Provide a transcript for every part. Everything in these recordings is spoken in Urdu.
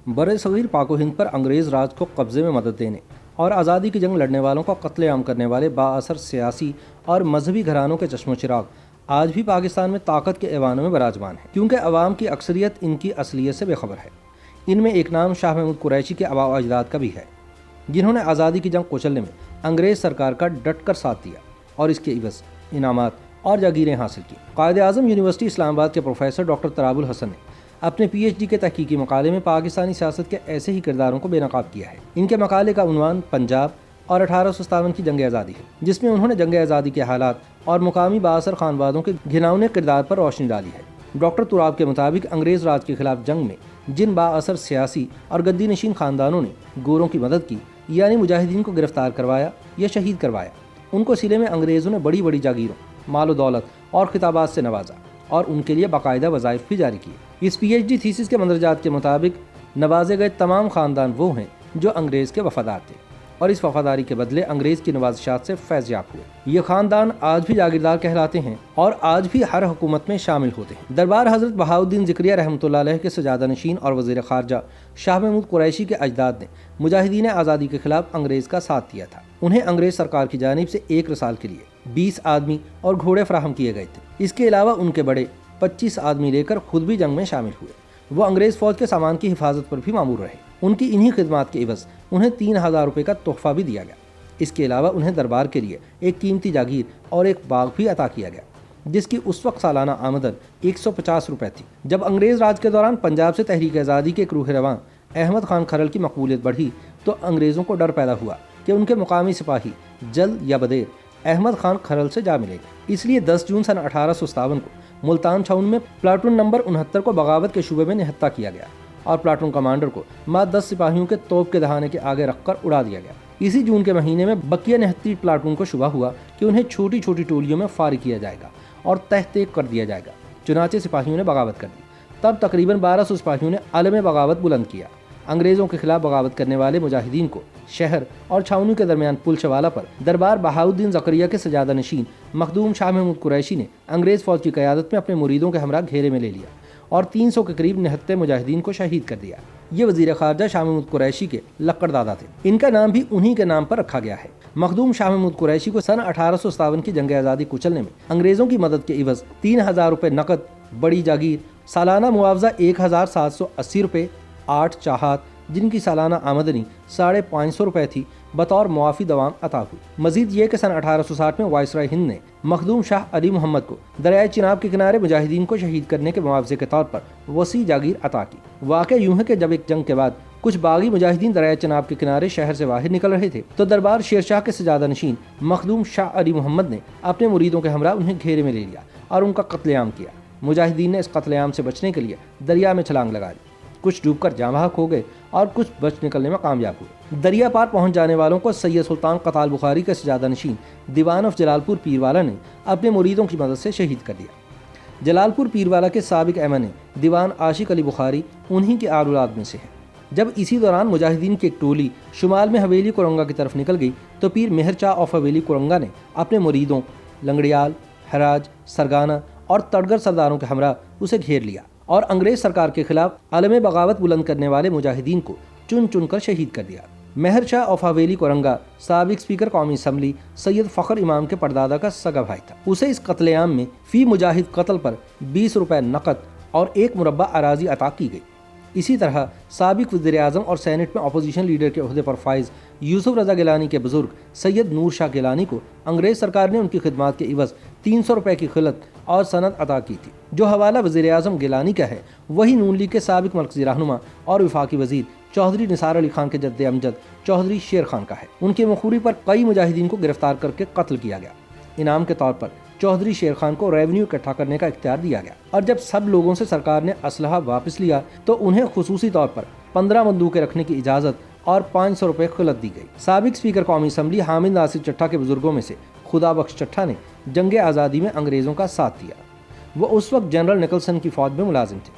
بر صغیر پاک و ہند پر انگریز راج کو قبضے میں مدد دینے اور آزادی کی جنگ لڑنے والوں کا قتل عام کرنے والے بااثر سیاسی اور مذہبی گھرانوں کے چشم و چراغ آج بھی پاکستان میں طاقت کے ایوانوں میں براجمان ہیں، کیونکہ عوام کی اکثریت ان کی اصلیت سے بے خبر ہے۔ ان میں ایک نام شاہ محمود قریشی کے آباء و اجداد کا بھی ہے، جنہوں نے آزادی کی جنگ کچلنے میں انگریز سرکار کا ڈٹ کر ساتھ دیا اور اس کے عوض انعامات اور جاگیریں حاصل کی۔ قائد اعظم یونیورسٹی اسلام آباد کے پروفیسر ڈاکٹر تراب الحسن نے اپنے پی ایچ ڈی کے تحقیقی مقالے میں پاکستانی سیاست کے ایسے ہی کرداروں کو بے نقاب کیا ہے۔ ان کے مقالے کا عنوان پنجاب اور 1857 کی جنگ آزادی ہے، جس میں انہوں نے جنگ آزادی کے حالات اور مقامی بااثر خانوادوں کے گھناؤنے کردار پر روشنی ڈالی ہے۔ ڈاکٹر تراب کے مطابق انگریز راج کے خلاف جنگ میں جن بااثر سیاسی اور گدی نشین خاندانوں نے گوروں کی مدد کی، یعنی مجاہدین کو گرفتار کروایا یا شہید کروایا، ان کو سلے میں انگریزوں نے بڑی بڑی جاگیروں، مال و دولت اور خطابات سے نوازا اور ان کے لیے باقاعدہ وظائف بھی جاری کیے۔ اس پی ایچ ڈی تھیسس کے مندرجات کے مطابق نوازے گئے تمام خاندان وہ ہیں جو انگریز کے وفادار تھے اور اس وفاداری کے بدلے انگریز کی نوازشات سے فیض یاب ہوئے۔ یہ خاندان آج بھی جاگیردار کہلاتے ہیں اور آج بھی ہر حکومت میں شامل ہوتے ہیں۔ دربار حضرت بہاؤالدین ذکریہ رحمۃ اللہ علیہ کے سجادہ نشین اور وزیر خارجہ شاہ محمود قریشی کے اجداد نے مجاہدین آزادی کے خلاف انگریز کا ساتھ دیا تھا۔ انہیں انگریز سرکار کی جانب سے ایک رسال کے لیے 20 آدمی اور گھوڑے فراہم کیے گئے تھے۔ اس کے علاوہ ان کے بڑے 25 آدمی لے کر خود بھی جنگ میں شامل ہوئے۔ وہ انگریز فوج کے سامان کی حفاظت پر بھی مامور رہے۔ ان کی انہی خدمات کے عوض انہیں 3000 روپے کا تحفہ بھی دیا گیا۔ اس کے علاوہ انہیں دربار کے لیے ایک قیمتی جاگیر اور ایک باغ بھی عطا کیا گیا، جس کی اس وقت سالانہ آمدن 150 روپے تھی۔ جب انگریز راج کے دوران پنجاب سے تحریک آزادی کے ایک روح رواں احمد خان کھرل کی مقبولیت بڑھی تو انگریزوں کو ڈر پیدا ہوا کہ ان کے مقامی سپاہی جلد یا بدیر احمد خان کھرل سے جا ملے گا۔ اس لیے 10 جون سن 1857 کو ملتان چھاؤن میں پلاٹون نمبر 69 کو بغاوت کے شعبے میں نہتہ کیا گیا اور پلاٹون کمانڈر کو مات 10 سپاہیوں کے توپ کے دہانے کے آگے رکھ کر اڑا دیا گیا۔ اسی جون کے مہینے میں بقیہ 69 پلاٹون کو شبہ ہوا کہ انہیں چھوٹی چھوٹی ٹولیوں میں فارغ کیا جائے گا اور تحقیق کر دیا جائے گا۔ چنانچہ سپاہیوں نے بغاوت کر دی۔ تب تقریباً 1200 سپاہیوں نے علم بغاوت بلند کیا۔ انگریزوں کے خلاف بغاوت کرنے والے مجاہدین کو شہر اور چھاؤنی کے درمیان پل شوالہ پر دربار بہاؤالدین ذکریہ کے سجادہ نشین مخدوم شاہ محمود قریشی نے انگریز فوج کی قیادت میں اپنے مریدوں کے ہمراہ گھیرے میں لے لیا اور 300 کے قریب نہتے مجاہدین کو شہید کر دیا۔ یہ وزیر خارجہ شاہ محمود قریشی کے لقڑ دادا تھے۔ ان کا نام بھی انہی کے نام پر رکھا گیا ہے۔ مخدوم شاہ محمود قریشی کو سن 1857 کی جنگ آزادی کچلنے میں انگریزوں کی مدد کے عوض 3000 روپے نقد، بڑی جاگیر، سالانہ معاوضہ 1780 روپے، 8 چاہات جن کی سالانہ آمدنی 550 روپے تھی، بطور معافی دوام عطا ہوئی۔ مزید یہ کہ سن 1860 میں وائسرائے ہند نے مخدوم شاہ علی محمد کو دریائے چناب کے کنارے مجاہدین کو شہید کرنے کے معاوضے کے طور پر وسیع جاگیر عطا کی۔ واقعہ یوں ہے کہ جب ایک جنگ کے بعد کچھ باغی مجاہدین دریائے چناب کے کنارے شہر سے باہر نکل رہے تھے تو دربار شیر شاہ کے سجادہ نشین مخدوم شاہ علی محمد نے اپنے مریدوں کے ہمراہ انہیں گھیرے میں لے لیا اور ان کا قتل عام کیا۔ مجاہدین نے اس قتل عام سے بچنے کے لیے دریا میں چھلانگ لگا دی۔ کچھ ڈوب کر جاں بحق ہو گئے اور کچھ بچ نکلنے میں کامیاب ہوئے۔ دریا پار پہنچ جانے والوں کو سید سلطان قتال بخاری کے سجادہ نشین دیوان آف جلال پور پیروالا نے اپنے مریدوں کی مدد سے شہید کر دیا۔ جلال پور پیروالا کے سابق ایمن دیوان عاشق علی بخاری انہی کے آل اولاد میں سے ہے۔ جب اسی دوران مجاہدین کی ایک ٹولی شمال میں حویلی کرنگا کی طرف نکل گئی تو پیر مہر چاہ آف حویلی کرنگا نے اپنے مریدوں لنگڑیال، ہراج، سرگانہ اور تڑگر سرداروں کے ہمراہ اسے گھیر لیا اور انگریز سرکار کے خلاف علم بغاوت بلند کرنے والے مجاہدین کو چن چن کر شہید کر دیا۔ مہر شاہ آف حویلی کرنگا سابق اسپیکر قومی اسمبلی سید فخر امام کے پردادا کا سگا بھائی تھا۔ اسے اس قتل عام میں فی مجاہد قتل پر 20 روپے نقد اور 1 مربع اراضی عطا کی گئی۔ اسی طرح سابق وزیر اعظم اور سینٹ میں اپوزیشن لیڈر کے عہدے پر فائز یوسف رضا گیلانی کے بزرگ سید نور شاہ گیلانی کو انگریز سرکار نے ان کی خدمات کے عوض 300 روپے کی خلعت اور سند عطا کی تھی۔ جو حوالہ وزیر اعظم گیلانی کا ہے وہی نون لیگ کے سابق مرکزی رہنما اور وفاقی وزیر چودھری نثار علی خان کے جد امجد چودھری شیر خان کا ہے۔ ان کی مخوری پر کئی مجاہدین کو گرفتار کر کے قتل کیا گیا۔ انعام کے طور پر چودھری شیر خان کو ریونیو اکٹھا کرنے کا اختیار دیا گیا اور جب سب لوگوں سے سرکار نے اسلحہ واپس لیا تو انہیں خصوصی طور پر 15 بندوقیں رکھنے کی اجازت اور 500 روپے خلعت دی گئی۔ سابق اسپیکر قومی اسمبلی حامد ناصر چٹھا کے بزرگوں میں سے خدا بخش چٹھا نے جنگ آزادی میں انگریزوں کا ساتھ دیا۔ وہ اس وقت جنرل نکلسن کی فوج میں ملازم تھے۔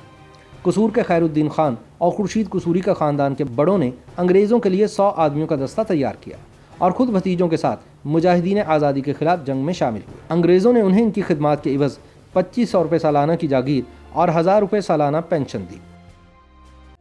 قصور کے خیر الدین خان اور خورشید قصوری کا خاندان کے بڑوں نے انگریزوں کے لیے 100 آدمیوں کا دستہ تیار کیا اور خود بھتیجوں کے ساتھ مجاہدین آزادی کے خلاف جنگ میں شامل ہوئے۔ انگریزوں نے انہیں ان کی خدمات کے عوض 2500 روپے سالانہ کی جاگیر اور 1000 روپے سالانہ پینشن دی۔